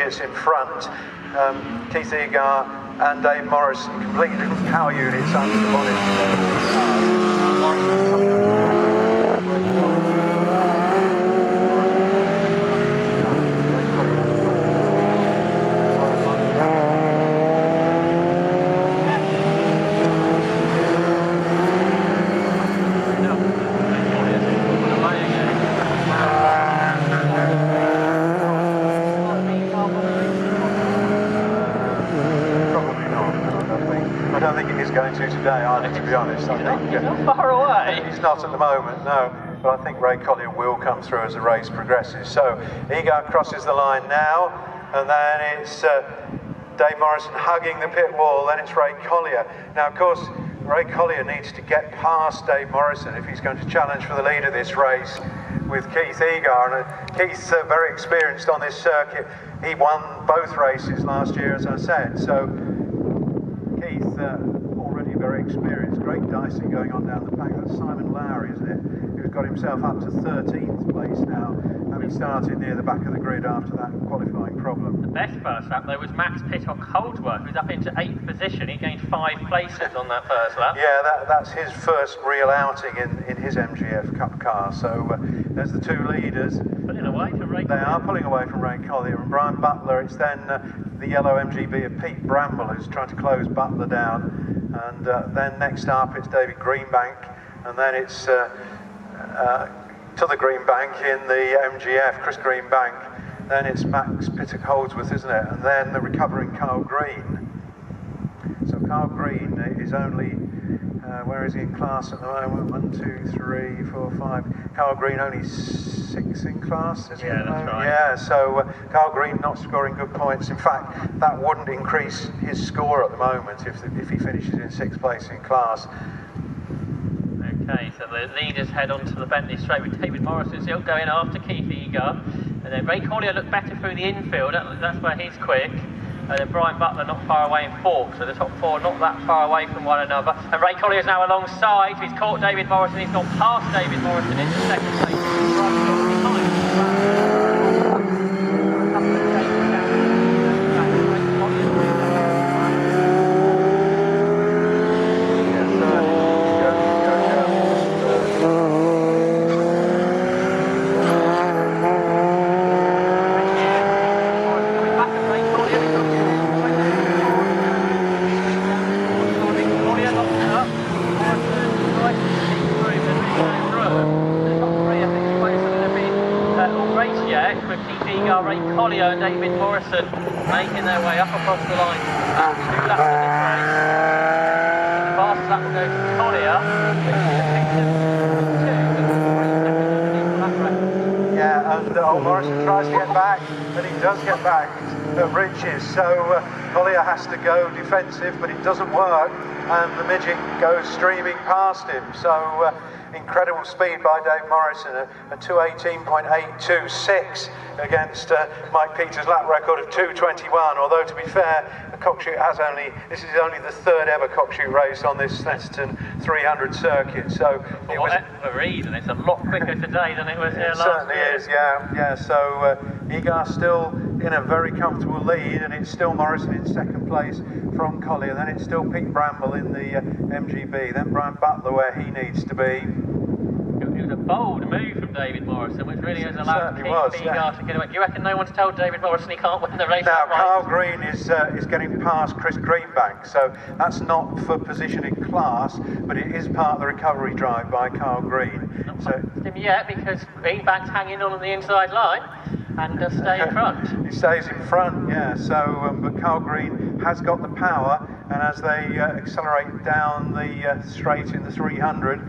It's in front. Keith Egar and Dave Morrison, completely different power units under the bonnet. I don't think it is going to today either, to be honest. I think he's not far away. He's not at the moment, no. But I think Ray Collier will come through as the race progresses. So Egar crosses the line now, and then it's Dave Morrison hugging the pit wall, then it's Ray Collier. Now, of course, Ray Collier needs to get past Dave Morrison if he's going to challenge for the lead of this race with Keith Egar. And Keith's very experienced on this circuit. He won both races last year, as I said. So Keith, already very experienced. Great dicing going on down the pack. That's Simon Lowry, isn't it? Who's got himself up to 13th place now, having started near the back of the grid after that qualifying problem. The best first lap though was Max Pittock-Holdsworth, who's up into 8th position. He gained 5 places on that first lap. Yeah, that's his first real outing in his MGF Cup car. So there's the two leaders. Pulling away from Ray Collier. They are pulling away from Ray Collier and Brian Butler. It's then the yellow MGB of Pete Bramble who's trying to close Butler down. And then next up it's David Greenbank, and then it's to the Greenbank in the MGF, Chris Greenbank. Then it's Max Pittock-Holdsworth, isn't it? And then the recovering Carl Green. So Carl Green is only, where is he in class at the moment? 1, 2, 3, 4, 5. Carl Green only 6 in class, is he? Yeah, that's right. Yeah, so Carl Green not scoring good points. In fact, that wouldn't increase his score at the moment if he finishes in 6th place in class. Okay, so the leaders head on to the Bentley straight with David Morrison still going after Keith Egar. And then Ray Collier looked better through the infield, that's where he's quick. And then Brian Butler not far away in 4th, so the top 4 not that far away from one another. And Ray Collier is now alongside, he's caught David Morrison, he's gone past David Morrison into 2nd place. Ray Collier and David Morrison making their way up across the line. 2 laps of this race. The fastest lap will go to Collier. Yeah, and Morrison tries to get back, and he does get back at Riches. So Collier has to go defensive, but it doesn't work, and the midget goes streaming past him. So incredible speed by Dave Morrison, a 2:18.826 against Mike Peters' lap record of 2:21. Although to be fair, the Cockshoot this is only the 3rd ever Cockshoot race on this Snetterton 300 circuit. So for whatever reason, it's a lot quicker today than it was here last year. It certainly is, yeah. So Egar still in a very comfortable lead, and it's still Morrison in 2nd place from Collier. Then it's still Pete Bramble in the MGB. Then Brian Butler where he needs to be. It was a bold move from David Morrison, which really has allowed Keith Egar to get away. Do you reckon no one's told David Morrison he can't win the race? Now, Carl Green is getting past Chris Greenbank, so that's not for position in class, but it is part of the recovery drive by Carl Green. Not so him yet, because Greenbank's hanging on the inside line and does stay in front. He stays in front, yeah. So, but Carl Green has got the power, and as they accelerate down the straight in the 300.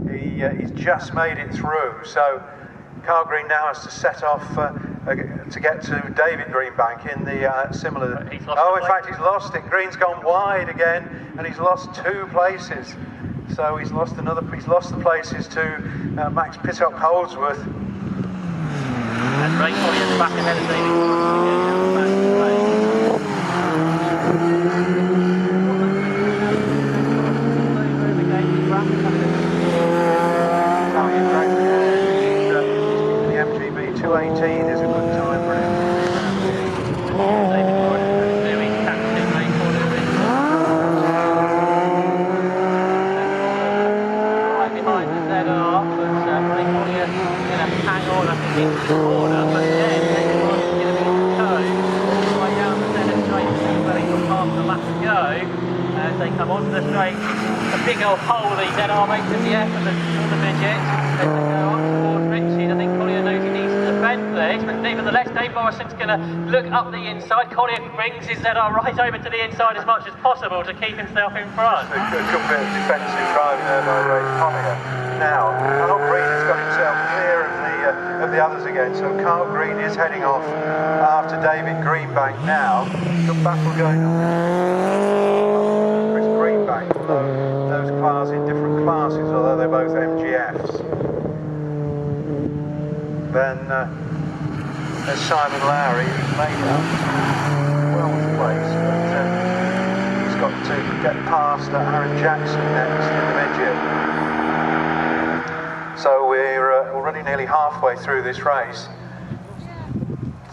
He's just made it through, so Carl Green now has to set off to get to David Greenbank in the similar. In fact, he's lost it. Green's gone wide again, and he's lost 2 places. So he's lost the places to Max Pittock-Holdsworth. And Ray Collier's back ahead of David. The MGB 2:18 is a good time for him. big old hole the ZR8 at the F of the midget. As they go up towards Richie, I think Collier knows he needs to defend this, but nevertheless, Dave Morrison's going to look up the inside. Collier brings his ZR right over to the inside as much as possible to keep himself in front. A good bit of defensive driving there by Ray Collier. Now, Carl Green has got himself clear of the others again, so Carl Green is heading off after David Greenbank now. Good battle going on there. Chris Greenbank, although those cars in different classes, although they're both MGFs. Then there's Simon Lowry, who's made up well placed, but he's got to get past Aaron Jackson next in the midget. So we're already nearly halfway through this race.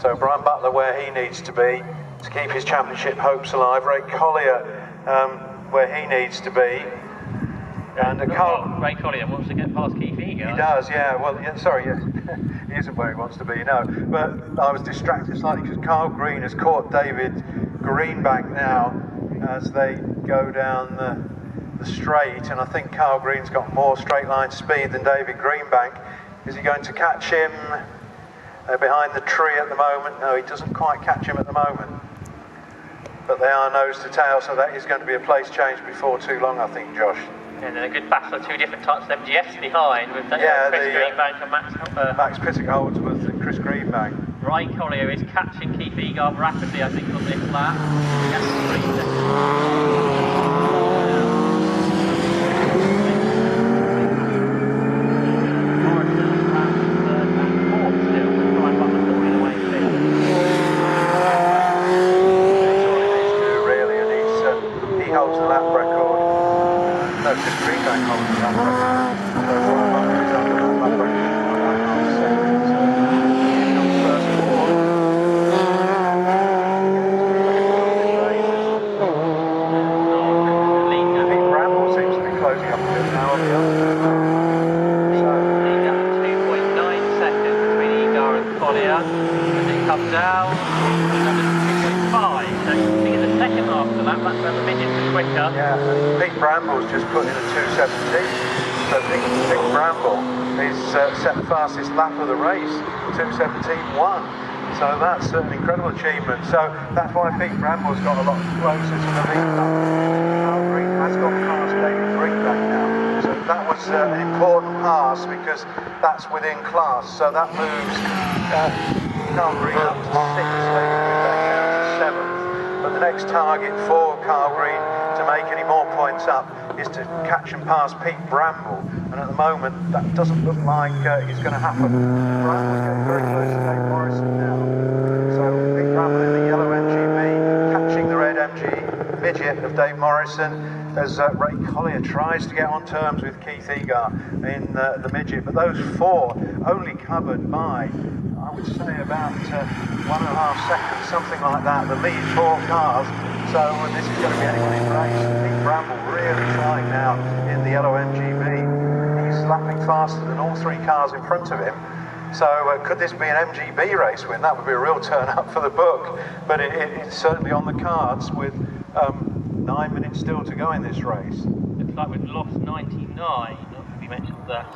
So Brian Butler where he needs to be to keep his championship hopes alive. Ray Collier where he needs to be. And Ray Collier wants to get past Keith Eager. He does, yeah. Well, yeah, sorry, yeah. He isn't where he wants to be, no. But I was distracted slightly because Carl Green has caught David Greenbank now as they go down the straight, and I think Carl Green's got more straight line speed than David Greenbank. Is he going to catch him? They're behind the tree at the moment. No, he doesn't quite catch him at the moment. But they are nose to tail, so that is going to be a place change before too long, I think, Josh. And then a good battle of two different types of MGFs behind with Chris Greenbank and Max Pittock-Holdsworth and Chris Greenbank. Ray Collier is catching Keith Eager rapidly, I think, on this lap. Fastest lap of the race, 2:17.1. So that's an incredible achievement. So that's why Pete Bramble's got a lot closer to the lead. Carl Green has got past David Greenbank now. So that was an important pass because that's within class. So that moves Carl Green up to 6th, David Greenbank down to 7th. But the next target for Carl Green to make any more points up is to catch and pass Pete Bramble. And at the moment, that doesn't look like it's going to happen. Bramble's getting very close to Dave Morrison now. So Pete Bramble in the yellow MGB, catching the red MG midget of Dave Morrison, as Ray Collier tries to get on terms with Keith Eager in the midget. But those four only covered by, I would say, about 1.5 seconds, something like that. The lead four cars. So this is going to be anybody's race. Pete Bramble really flying now in the yellow MGB. Lapping faster than all three cars in front of him. So could this be an MGB race win? That would be a real turn up for the book, but it's certainly on the cards with 9 minutes still to go in this race. Looks like we've lost 99. We mentioned that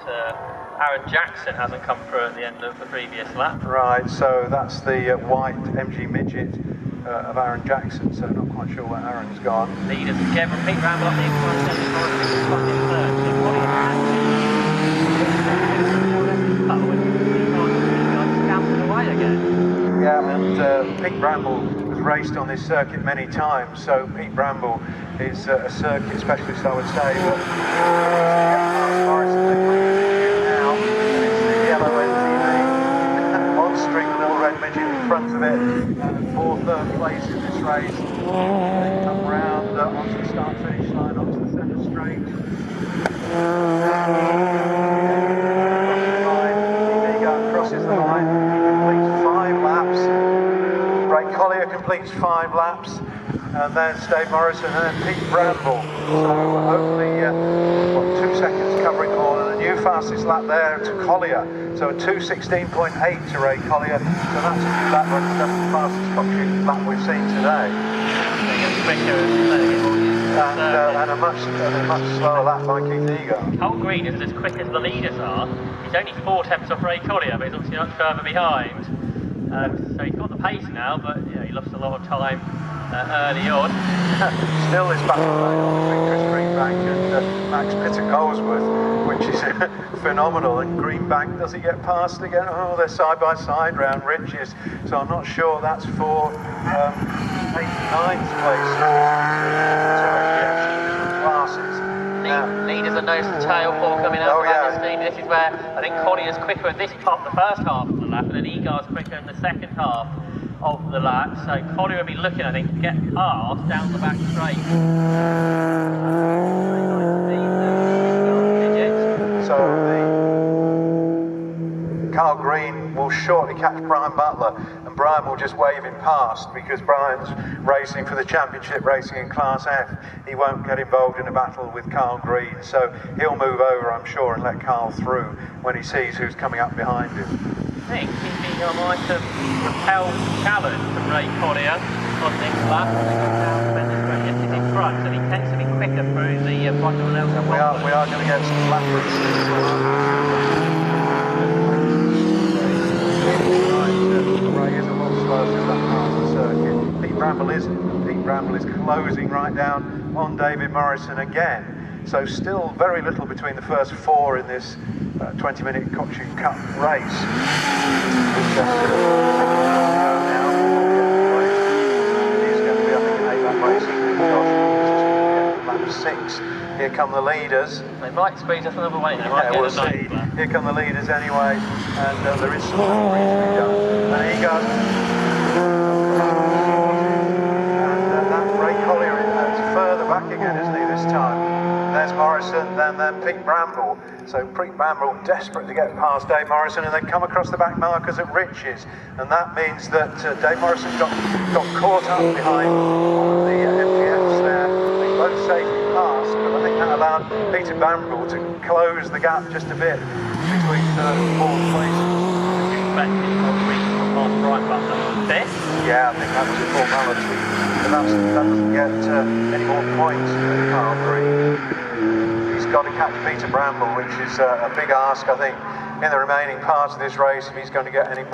Aaron Jackson hasn't come through at the end of the previous lap. Right, so that's the white MG midget of Aaron Jackson, so not quite sure where Aaron's gone. Leaders together, Pete Bramble up the inside, yeah, and Pete Bramble has raced on this circuit many times, so Pete Bramble is a circuit specialist, I would say. But Morrison now, and it's the yellow MGB, monstering the little red midget in front of it, for third place in this race. They come round onto the start-finish line, onto the centre straight. Crosses the line, completes 5 laps. Ray Collier completes 5 laps, and then Dave Morrison and then Pete Bramble. So hopefully 2 seconds covering all, and the new fastest lap there to Collier. So a 2:16.8 to Ray Collier. So that's a new lap record. That's the fastest Cockshoot lap we've seen today. and a much slower lap by Keith Eagar. Cole Green isn't as quick as the leaders are. He's only 4 tenths off Ray Collier, but he's obviously much further behind. So he's got the pace now, but he lost a lot of time early on. Still this battle between Chris Greenbank and Max Pitter-Colesworth, which is phenomenal. And Greenbank, does he get past again? Oh, they're side by side round Riches, so I'm not sure that's for 8th, 9th place. Classes. Leaders are nose to tail for coming out of the speed. This is where I think Collier's quicker at this part, the first half of the lap, and then Egar's quicker in the second half of the lap. So Collier will be looking, I think, to get past down the back straight. So Carl Green will shortly catch Brian Butler, and Brian will just wave him past because Brian's racing for the championship, racing in Class F. He won't get involved in a battle with Carl Green, so he'll move over, I'm sure, and let Carl through when he sees who's coming up behind him. I think Keith Eagar might have repelled the challenge from Ray Collier on this lap. He's in front, so he tends to be quicker through the front of the Nelson. We are going to get some lap Ray is a lot slower through that part of the circuit. Pete Bramble is closing right down on David Morrison again. So still very little between the first 4 in this 20-minute Cockshoot Cup race. He's going to be, I think, in lap racing. Lap 6. Here come the leaders. They might squeeze us another way. We'll see. Here come the leaders anyway, and there is some recovery to be done. And Egar's and that Ray Collier is further back again, isn't he, this time? There's Morrison, then Pete Bramble. So Pete Bramble desperate to get past Dave Morrison and then come across the back markers at Riches. And that means that Dave Morrison got caught up behind the MPFs there. They both safely passed, but I think that allowed Peter Bramble to close the gap just a bit between 3rd and 4th places. Yeah, I think that was a formality. But that doesn't get any more points for Carl Green. He's got to catch Peter Bramble, which is a big ask, I think, in the remaining parts of this race if he's going to get any more.